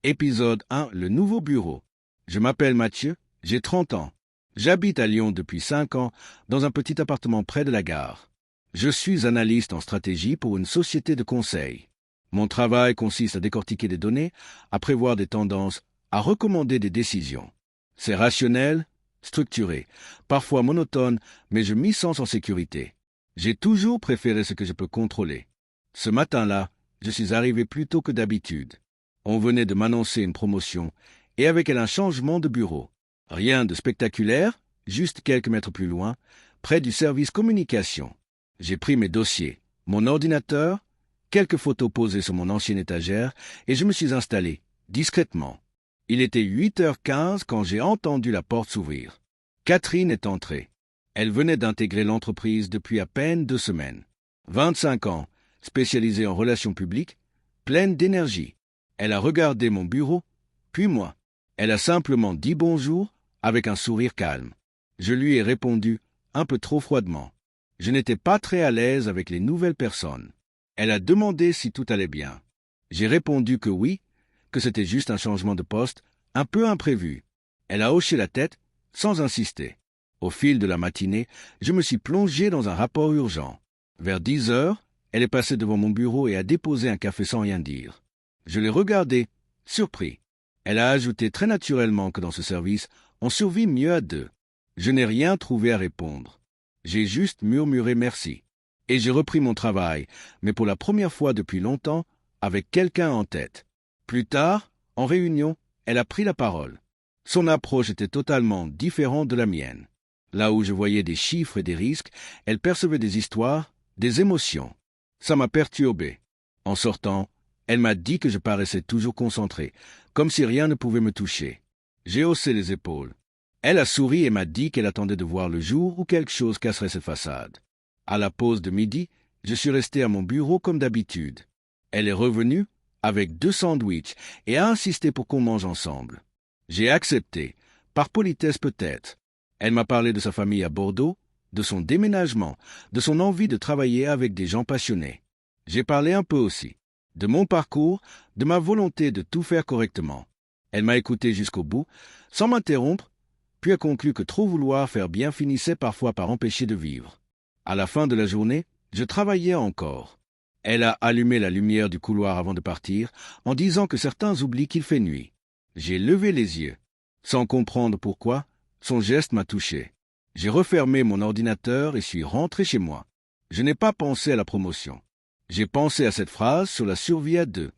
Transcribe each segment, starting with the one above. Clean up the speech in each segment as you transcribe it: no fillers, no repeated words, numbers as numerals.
Épisode 1. Le nouveau bureau. Je m'appelle Mathieu, j'ai 30 ans. J'habite à Lyon depuis 5 ans, dans un petit appartement près de la gare. Je suis analyste en stratégie pour une société de conseil. Mon travail consiste à décortiquer des données, à prévoir des tendances, à recommander des décisions. C'est rationnel, structuré, parfois monotone, mais je m'y sens en sécurité. J'ai toujours préféré ce que je peux contrôler. Ce matin-là, je suis arrivé plus tôt que d'habitude. On venait de m'annoncer une promotion et avec elle un changement de bureau. Rien de spectaculaire, juste quelques mètres plus loin, près du service communication. J'ai pris mes dossiers, mon ordinateur, quelques photos posées sur mon ancienne étagère et je me suis installé, discrètement. Il était 8h15 quand j'ai entendu la porte s'ouvrir. Catherine est entrée. Elle venait d'intégrer l'entreprise depuis à peine 2 semaines. 25 ans, spécialisée en relations publiques, pleine d'énergie. Elle a regardé mon bureau, puis moi. Elle a simplement dit bonjour avec un sourire calme. Je lui ai répondu un peu trop froidement. Je n'étais pas très à l'aise avec les nouvelles personnes. Elle a demandé si tout allait bien. J'ai répondu que oui, que c'était juste un changement de poste, un peu imprévu. Elle a hoché la tête, sans insister. Au fil de la matinée, je me suis plongé dans un rapport urgent. Vers 10h, elle est passée devant mon bureau et a déposé un café sans rien dire. Je l'ai regardée, surpris. Elle a ajouté très naturellement que dans ce service, on survit mieux à deux. Je n'ai rien trouvé à répondre. J'ai juste murmuré merci. Et j'ai repris mon travail, mais pour la première fois depuis longtemps, avec quelqu'un en tête. Plus tard, en réunion, elle a pris la parole. Son approche était totalement différente de la mienne. Là où je voyais des chiffres et des risques, elle percevait des histoires, des émotions. Ça m'a perturbé. En sortant, elle m'a dit que je paraissais toujours concentré, comme si rien ne pouvait me toucher. J'ai haussé les épaules. Elle a souri et m'a dit qu'elle attendait de voir le jour où quelque chose casserait cette façade. À la pause de midi, je suis resté à mon bureau comme d'habitude. Elle est revenue avec 2 sandwichs et a insisté pour qu'on mange ensemble. J'ai accepté, par politesse peut-être. Elle m'a parlé de sa famille à Bordeaux, de son déménagement, de son envie de travailler avec des gens passionnés. J'ai parlé un peu aussi. De mon parcours, de ma volonté de tout faire correctement. Elle m'a écouté jusqu'au bout, sans m'interrompre, puis a conclu que trop vouloir faire bien finissait parfois par empêcher de vivre. À la fin de la journée, je travaillais encore. Elle a allumé la lumière du couloir avant de partir, en disant que certains oublient qu'il fait nuit. J'ai levé les yeux. Sans comprendre pourquoi, son geste m'a touché. J'ai refermé mon ordinateur et suis rentré chez moi. Je n'ai pas pensé à la promotion. J'ai pensé à cette phrase sur la survie à deux.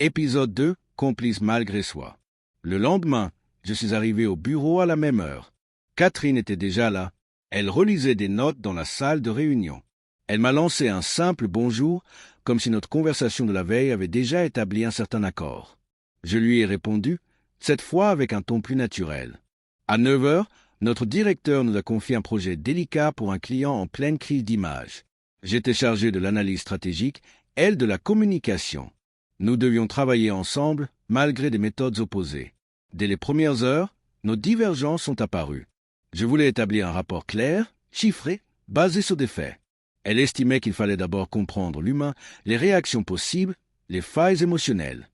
Épisode 2, complice malgré soi. Le lendemain, je suis arrivé au bureau à la même heure. Catherine était déjà là. Elle relisait des notes dans la salle de réunion. Elle m'a lancé un simple bonjour, comme si notre conversation de la veille avait déjà établi un certain accord. Je lui ai répondu, cette fois avec un ton plus naturel. À 9h, notre directeur nous a confié un projet délicat pour un client en pleine crise d'image. J'étais chargé de l'analyse stratégique, elle de la communication. Nous devions travailler ensemble, malgré des méthodes opposées. Dès les premières heures, nos divergences sont apparues. Je voulais établir un rapport clair, chiffré, basé sur des faits. Elle estimait qu'il fallait d'abord comprendre l'humain, les réactions possibles, les failles émotionnelles.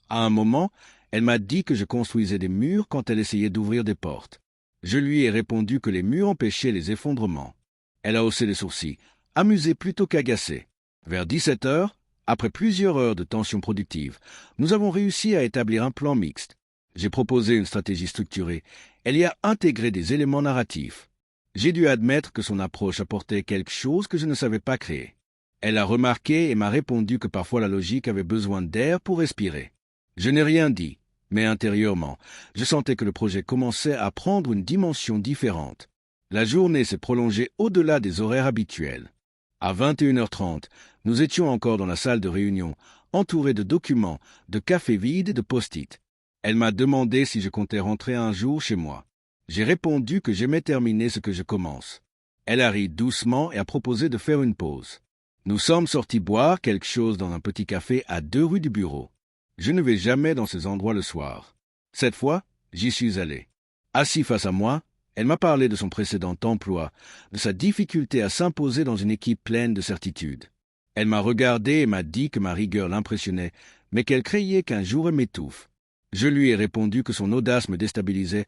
À un moment, elle m'a dit que je construisais des murs quand elle essayait d'ouvrir des portes. Je lui ai répondu que les murs empêchaient les effondrements. Elle a haussé les sourcils, amusée plutôt qu'agacée. Vers 17h, après plusieurs heures de tension productive, nous avons réussi à établir un plan mixte. J'ai proposé une stratégie structurée. Elle y a intégré des éléments narratifs. J'ai dû admettre que son approche apportait quelque chose que je ne savais pas créer. Elle a remarqué et m'a répondu que parfois la logique avait besoin d'air pour respirer. Je n'ai rien dit, mais intérieurement, je sentais que le projet commençait à prendre une dimension différente. La journée s'est prolongée au-delà des horaires habituels. À 21h30, nous étions encore dans la salle de réunion, entourés de documents, de cafés vides et de post-it. Elle m'a demandé si je comptais rentrer un jour chez moi. J'ai répondu que j'aimais terminer ce que je commence. Elle a ri doucement et a proposé de faire une pause. Nous sommes sortis boire quelque chose dans un petit café à 2 rues du bureau. Je ne vais jamais dans ces endroits le soir. Cette fois, j'y suis allé. Assis face à moi, elle m'a parlé de son précédent emploi, de sa difficulté à s'imposer dans une équipe pleine de certitudes. Elle m'a regardé et m'a dit que ma rigueur l'impressionnait, mais qu'elle craignait qu'un jour elle m'étouffe. Je lui ai répondu que son audace me déstabilisait,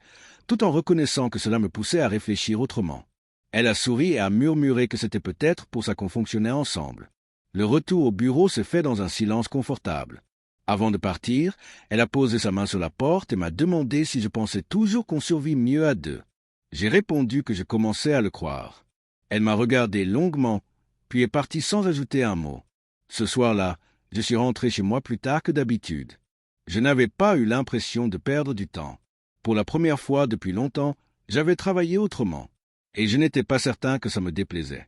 tout en reconnaissant que cela me poussait à réfléchir autrement. Elle a souri et a murmuré que c'était peut-être pour ça qu'on fonctionnait ensemble. Le retour au bureau s'est fait dans un silence confortable. Avant de partir, elle a posé sa main sur la porte et m'a demandé si je pensais toujours qu'on survit mieux à deux. J'ai répondu que je commençais à le croire. Elle m'a regardé longuement, puis est partie sans ajouter un mot. Ce soir-là, je suis rentré chez moi plus tard que d'habitude. Je n'avais pas eu l'impression de perdre du temps. Pour la première fois depuis longtemps, j'avais travaillé autrement, et je n'étais pas certain que ça me déplaisait.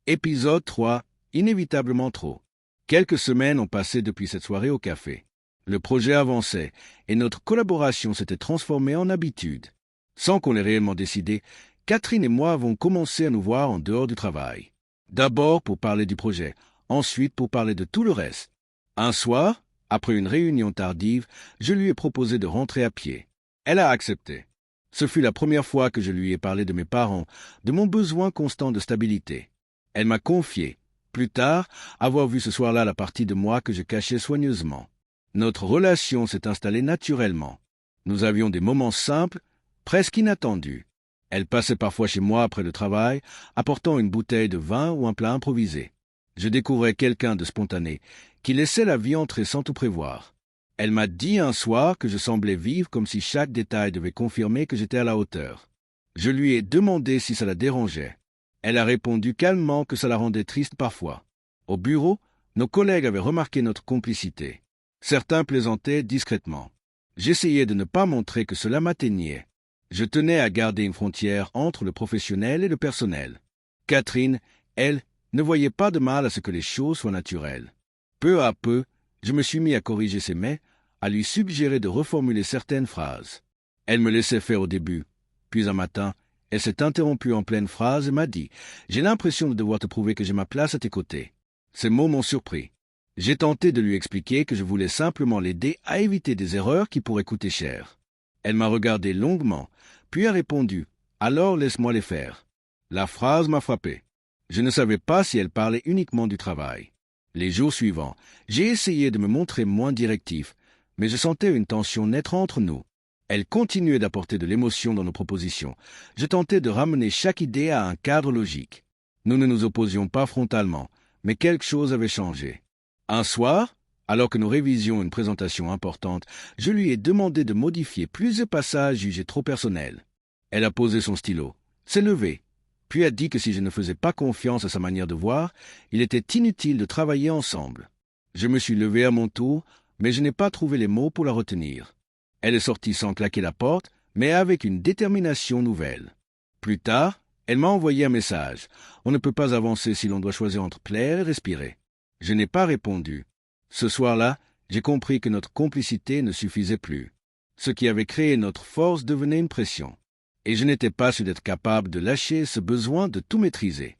Épisode 3. Inévitablement trop. Quelques semaines ont passé depuis cette soirée au café. Le projet avançait, et notre collaboration s'était transformée en habitude. Sans qu'on l'ait réellement décidé, Catherine et moi avons commencé à nous voir en dehors du travail. D'abord pour parler du projet, ensuite pour parler de tout le reste. Un soir, après une réunion tardive, je lui ai proposé de rentrer à pied. Elle a accepté. Ce fut la première fois que je lui ai parlé de mes parents, de mon besoin constant de stabilité. Elle m'a confié, plus tard, avoir vu ce soir-là la partie de moi que je cachais soigneusement. Notre relation s'est installée naturellement. Nous avions des moments simples, presque inattendus. Elle passait parfois chez moi après le travail, apportant une bouteille de vin ou un plat improvisé. Je découvrais quelqu'un de spontané, qui laissait la vie entrer sans tout prévoir. Elle m'a dit un soir que je semblais vivre comme si chaque détail devait confirmer que j'étais à la hauteur. Je lui ai demandé si ça la dérangeait. Elle a répondu calmement que ça la rendait triste parfois. Au bureau, nos collègues avaient remarqué notre complicité. Certains plaisantaient discrètement. J'essayais de ne pas montrer que cela m'atteignait. Je tenais à garder une frontière entre le professionnel et le personnel. Catherine, elle, ne voyait pas de mal à ce que les choses soient naturelles. Peu à peu, je me suis mis à corriger ses mets, à lui suggérer de reformuler certaines phrases. Elle me laissait faire au début, puis un matin, elle s'est interrompue en pleine phrase et m'a dit « J'ai l'impression de devoir te prouver que j'ai ma place à tes côtés. » Ces mots m'ont surpris. J'ai tenté de lui expliquer que je voulais simplement l'aider à éviter des erreurs qui pourraient coûter cher. Elle m'a regardé longuement, puis a répondu « Alors laisse-moi les faire. » La phrase m'a frappé. Je ne savais pas si elle parlait uniquement du travail. Les jours suivants, j'ai essayé de me montrer moins directif, mais je sentais une tension naître entre nous. Elle continuait d'apporter de l'émotion dans nos propositions. Je tentais de ramener chaque idée à un cadre logique. Nous ne nous opposions pas frontalement, mais quelque chose avait changé. Un soir, alors que nous révisions une présentation importante, je lui ai demandé de modifier plusieurs passages jugés trop personnels. Elle a posé son stylo, s'est levée, puis a dit que si je ne faisais pas confiance à sa manière de voir, il était inutile de travailler ensemble. Je me suis levé à mon tour, mais je n'ai pas trouvé les mots pour la retenir. Elle est sortie sans claquer la porte, mais avec une détermination nouvelle. Plus tard, elle m'a envoyé un message. On ne peut pas avancer si l'on doit choisir entre plaire et respirer. Je n'ai pas répondu. Ce soir-là, j'ai compris que notre complicité ne suffisait plus. Ce qui avait créé notre force devenait une pression. Et je n'étais pas sûr d'être capable de lâcher ce besoin de tout maîtriser.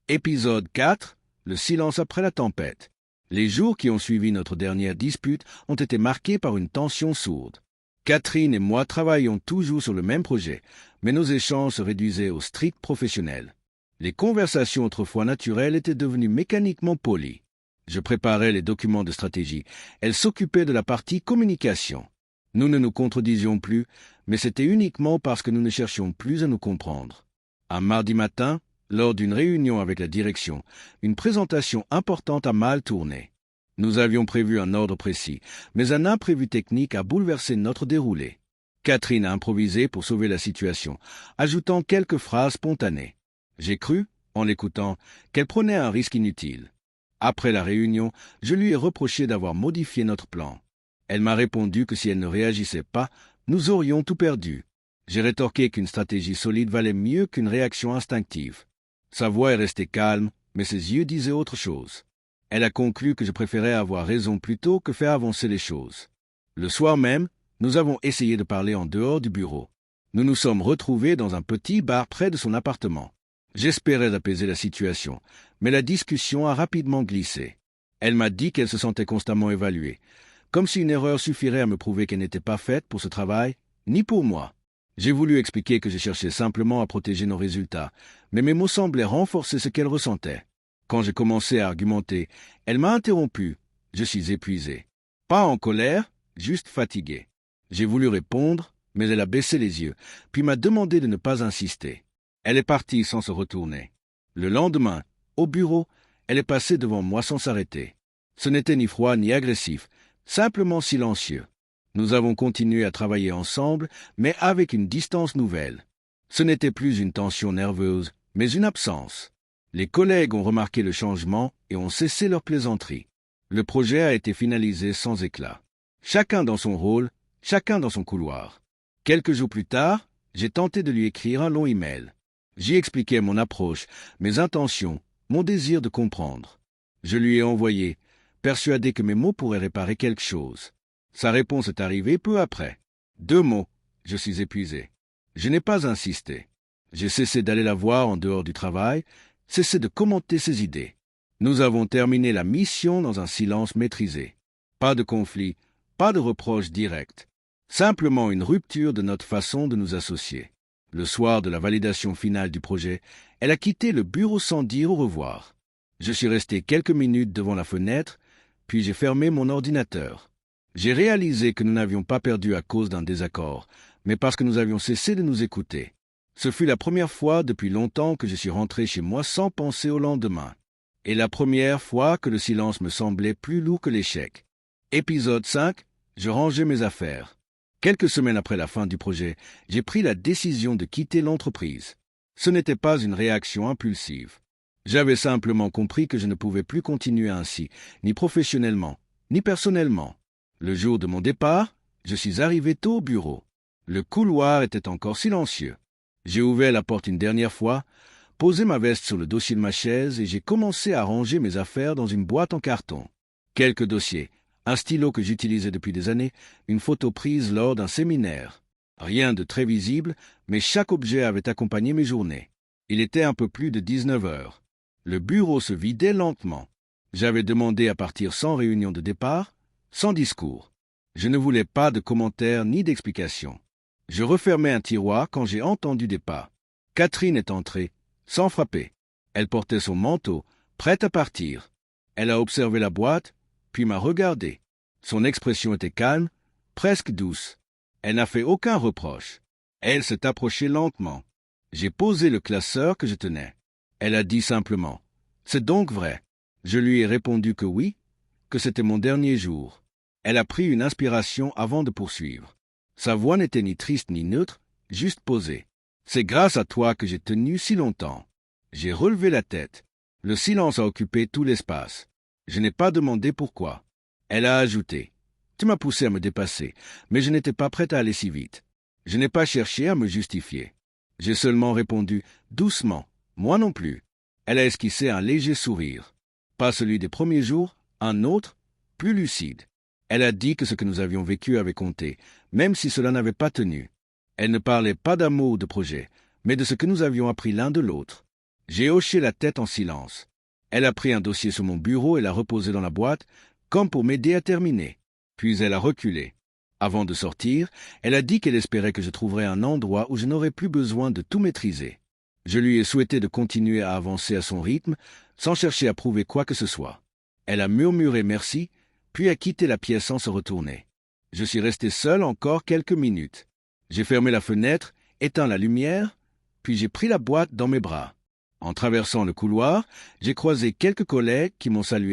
Épisode 4. Le silence après la tempête. Les jours qui ont suivi notre dernière dispute ont été marqués par une tension sourde. Catherine et moi travaillions toujours sur le même projet, mais nos échanges se réduisaient au strict professionnel. Les conversations autrefois naturelles étaient devenues mécaniquement polies. Je préparais les documents de stratégie. Elle s'occupait de la partie communication. Nous ne nous contredisions plus, mais c'était uniquement parce que nous ne cherchions plus à nous comprendre. Un mardi matin, lors d'une réunion avec la direction, une présentation importante a mal tourné. Nous avions prévu un ordre précis, mais un imprévu technique a bouleversé notre déroulé. Catherine a improvisé pour sauver la situation, ajoutant quelques phrases spontanées. J'ai cru, en l'écoutant, qu'elle prenait un risque inutile. Après la réunion, je lui ai reproché d'avoir modifié notre plan. Elle m'a répondu que si elle ne réagissait pas, nous aurions tout perdu. J'ai rétorqué qu'une stratégie solide valait mieux qu'une réaction instinctive. Sa voix est restée calme, mais ses yeux disaient autre chose. Elle a conclu que je préférais avoir raison plutôt que faire avancer les choses. Le soir même, nous avons essayé de parler en dehors du bureau. Nous nous sommes retrouvés dans un petit bar près de son appartement. J'espérais apaiser la situation, mais la discussion a rapidement glissé. Elle m'a dit qu'elle se sentait constamment évaluée, comme si une erreur suffirait à me prouver qu'elle n'était pas faite pour ce travail, ni pour moi. J'ai voulu expliquer que je cherchais simplement à protéger nos résultats, mais mes mots semblaient renforcer ce qu'elle ressentait. Quand j'ai commencé à argumenter, elle m'a interrompu. Je suis épuisé. Pas en colère, juste fatigué. J'ai voulu répondre, mais elle a baissé les yeux, puis m'a demandé de ne pas insister. Elle est partie sans se retourner. Le lendemain, au bureau, elle est passée devant moi sans s'arrêter. Ce n'était ni froid ni agressif, simplement silencieux. Nous avons continué à travailler ensemble, mais avec une distance nouvelle. Ce n'était plus une tension nerveuse, mais une absence. Les collègues ont remarqué le changement et ont cessé leurs plaisanteries. Le projet a été finalisé sans éclat. Chacun dans son rôle, chacun dans son couloir. Quelques jours plus tard, j'ai tenté de lui écrire un long email. J'y expliquais mon approche, mes intentions, mon désir de comprendre. Je lui ai envoyé, persuadé que mes mots pourraient réparer quelque chose. Sa réponse est arrivée peu après. 2 mots, je suis épuisé. Je n'ai pas insisté. J'ai cessé d'aller la voir en dehors du travail, cessé de commenter ses idées. Nous avons terminé la mission dans un silence maîtrisé. Pas de conflit, pas de reproche direct. Simplement une rupture de notre façon de nous associer. Le soir de la validation finale du projet, elle a quitté le bureau sans dire au revoir. Je suis resté quelques minutes devant la fenêtre, puis j'ai fermé mon ordinateur. J'ai réalisé que nous n'avions pas perdu à cause d'un désaccord, mais parce que nous avions cessé de nous écouter. Ce fut la première fois depuis longtemps que je suis rentré chez moi sans penser au lendemain. Et la première fois que le silence me semblait plus lourd que l'échec. Épisode 5, je rangeais mes affaires. Quelques semaines après la fin du projet, j'ai pris la décision de quitter l'entreprise. Ce n'était pas une réaction impulsive. J'avais simplement compris que je ne pouvais plus continuer ainsi, ni professionnellement, ni personnellement. Le jour de mon départ, je suis arrivé tôt au bureau. Le couloir était encore silencieux. J'ai ouvert la porte une dernière fois, posé ma veste sur le dossier de ma chaise et j'ai commencé à ranger mes affaires dans une boîte en carton. Quelques dossiers, un stylo que j'utilisais depuis des années, une photo prise lors d'un séminaire. Rien de très visible, mais chaque objet avait accompagné mes journées. Il était un peu plus de 19 heures. Le bureau se vidait lentement. J'avais demandé à partir sans réunion de départ, sans discours. Je ne voulais pas de commentaires ni d'explications. Je refermais un tiroir quand j'ai entendu des pas. Catherine est entrée, sans frapper. Elle portait son manteau, prête à partir. Elle a observé la boîte, puis m'a regardé. Son expression était calme, presque douce. Elle n'a fait aucun reproche. Elle s'est approchée lentement. J'ai posé le classeur que je tenais. Elle a dit simplement « C'est donc vrai ?» Je lui ai répondu que oui, que c'était mon dernier jour. Elle a pris une inspiration avant de poursuivre. Sa voix n'était ni triste ni neutre, juste posée. « C'est grâce à toi que j'ai tenu si longtemps. » J'ai relevé la tête. Le silence a occupé tout l'espace. Je n'ai pas demandé pourquoi. Elle a ajouté « Tu m'as poussé à me dépasser, mais je n'étais pas prête à aller si vite. » Je n'ai pas cherché à me justifier. J'ai seulement répondu doucement « Moi non plus. » Elle a esquissé un léger sourire. Pas celui des premiers jours, un autre, plus lucide. Elle a dit que ce que nous avions vécu avait compté, même si cela n'avait pas tenu. Elle ne parlait pas d'amour ou de projet, mais de ce que nous avions appris l'un de l'autre. J'ai hoché la tête en silence. Elle a pris un dossier sur mon bureau et l'a reposé dans la boîte, comme pour m'aider à terminer. Puis elle a reculé. Avant de sortir, elle a dit qu'elle espérait que je trouverais un endroit où je n'aurais plus besoin de tout maîtriser. Je lui ai souhaité de continuer à avancer à son rythme, sans chercher à prouver quoi que ce soit. Elle a murmuré merci, puis a quitté la pièce sans se retourner. Je suis resté seul encore quelques minutes. J'ai fermé la fenêtre, éteint la lumière, puis j'ai pris la boîte dans mes bras. En traversant le couloir, j'ai croisé quelques collègues qui m'ont salué